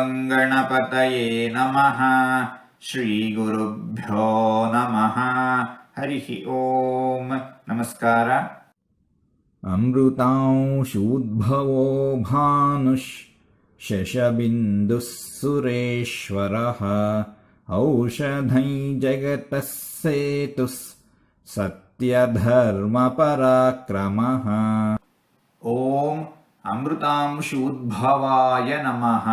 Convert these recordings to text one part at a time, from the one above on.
ಗಂಗಣಪತಯೇ ನಮಃ. ಶ್ರೀ ಗುರುಭ್ಯೋ ನಮಃ. ಹರಿ ಓಂ. ನಮಸ್ಕಾರ. ಅಮೃತಾಂಶೂದ್ಭವೋ ಭಾನುಷ್ ಶಶಬಿಂದುಃ ಸುರೇಶ್ವರಃ ಔಷಧೈ ಜಗತಃ ಸೇತುಃ ಸತ್ಯಧರ್ಮಪರಾಕ್ರಮಃ. ಓಂ ಅಮೃತಾಂಶೂದ್ಭವಾಯ ನಮಃ.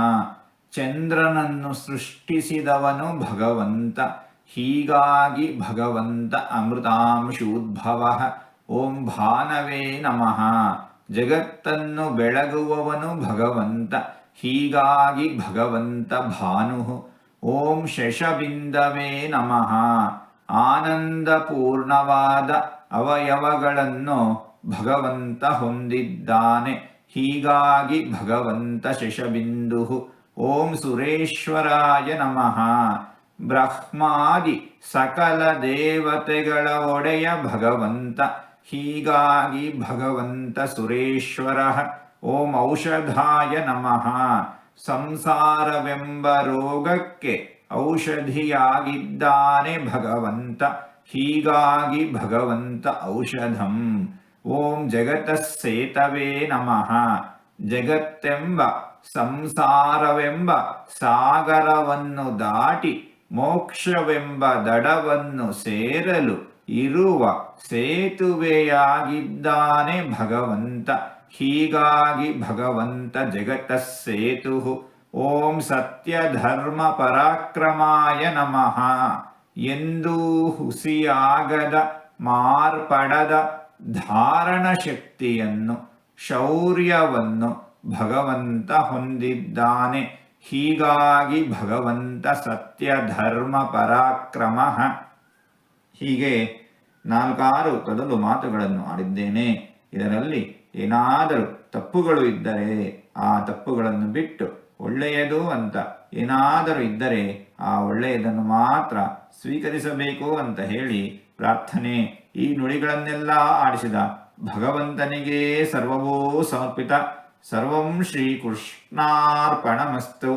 ಚಂದ್ರನನ್ನು ಸೃಷ್ಟಿಸಿದವನು ಭಗವಂತ. ಹೀಗಾಗಿ ಭಗವಂತ ಅಮೃತಾಂಶೂದ್ಭವ. ಓಂ ಭಾನವೇ ನಮಃ. ಜಗತ್ತನ್ನು ಬೆಳಗುವವನು ಭಗವಂತ. ಹೀಗಾಗಿ ಭಗವಂತ ಭಾನು. ಓಂ ಶಶಬಿಂದವೇ ನಮಃ. ಆನಂದಪೂರ್ಣವಾದ ಅವಯವಗಳನ್ನು ಭಗವಂತ ಹೊಂದಿದ್ದಾನೆ. ಹೀಗಾಗಿ ಭಗವಂತ ಶಶಬಿಂದು. ಓಂ ಸುರೇಶ್ವರಾಯ ನಮಃ. ಬ್ರಹ್ಮಾದಿ ಸಕಲ ದೇವತೆಗಳ ಒಡೆಯ ಭಗವಂತ. ಹೀಗಾಗಿ ಭಗವಂತ ಸುರೇಶ್ವರ. ಓಂ ಔಷಧಾಯ ನಮಃ. ಸಂಸಾರವೆಂಬ ರೋಗಕ್ಕೆ ಔಷಧಿಯಾಗಿದ್ದಾನೆ ಭಗವಂತ. ಹೀಗಾಗಿ ಭಗವಂತ ಔಷಧಂ. ಓಂ ಜಗತಃ ಸೇತವೇ ನಮಃ. ಜಗತ್ತೆಂಬ ಸಂಸಾರವೆಂಬ ಸಾಗರವನ್ನು ದಾಟಿ ಮೋಕ್ಷವೆಂಬ ದಡವನ್ನು ಸೇರಲು ಇರುವ ಸೇತುವೆಯಾಗಿದ್ದಾನೆ ಭಗವಂತ. ಹೀಗಾಗಿ ಭಗವಂತ ಜಗತಃ ಸೇತು. ಓಂ ಸತ್ಯಧರ್ಮ ಪರಾಕ್ರಮಾಯ ನಮಃ. ಎಂದೂ ಹುಸಿಯಾಗದ ಮಾರ್ಪಡದ ಧಾರಣ ಶಕ್ತಿಯನ್ನು ಶೌರ್ಯವನ್ನು ಭಗವಂತ ಹೊಂದಿದ್ದಾನೆ. ಹೀಗಾಗಿ ಭಗವಂತ ಸತ್ಯಧರ್ಮ ಪರಾಕ್ರಮ. ಹೀಗೆ 4 ತೊದಲು ಮಾತುಗಳನ್ನು ಆಡಿದ್ದೇನೆ. ಇದರಲ್ಲಿ ಏನಾದರೂ ತಪ್ಪುಗಳು ಇದ್ದರೆ ಆ ತಪ್ಪುಗಳನ್ನು ಬಿಟ್ಟು ಒಳ್ಳೆಯದು ಅಂತ ಏನಾದರೂ ಇದ್ದರೆ ಆ ಒಳ್ಳೆಯದನ್ನು ಮಾತ್ರ ಸ್ವೀಕರಿಸಬೇಕು ಅಂತ ಹೇಳಿ ಪ್ರಾರ್ಥನೆ. ಈ ನುಡಿಗಳನ್ನೆಲ್ಲ ಆಡಿಸಿದ ಭಗವಂತನಿಗೆ ಸರ್ವವೂ ಸಮರ್ಪಿತ. ಸರ್ವಂ ಶ್ರೀಕೃಷ್ಣಾರ್ಪಣಮಸ್ತು.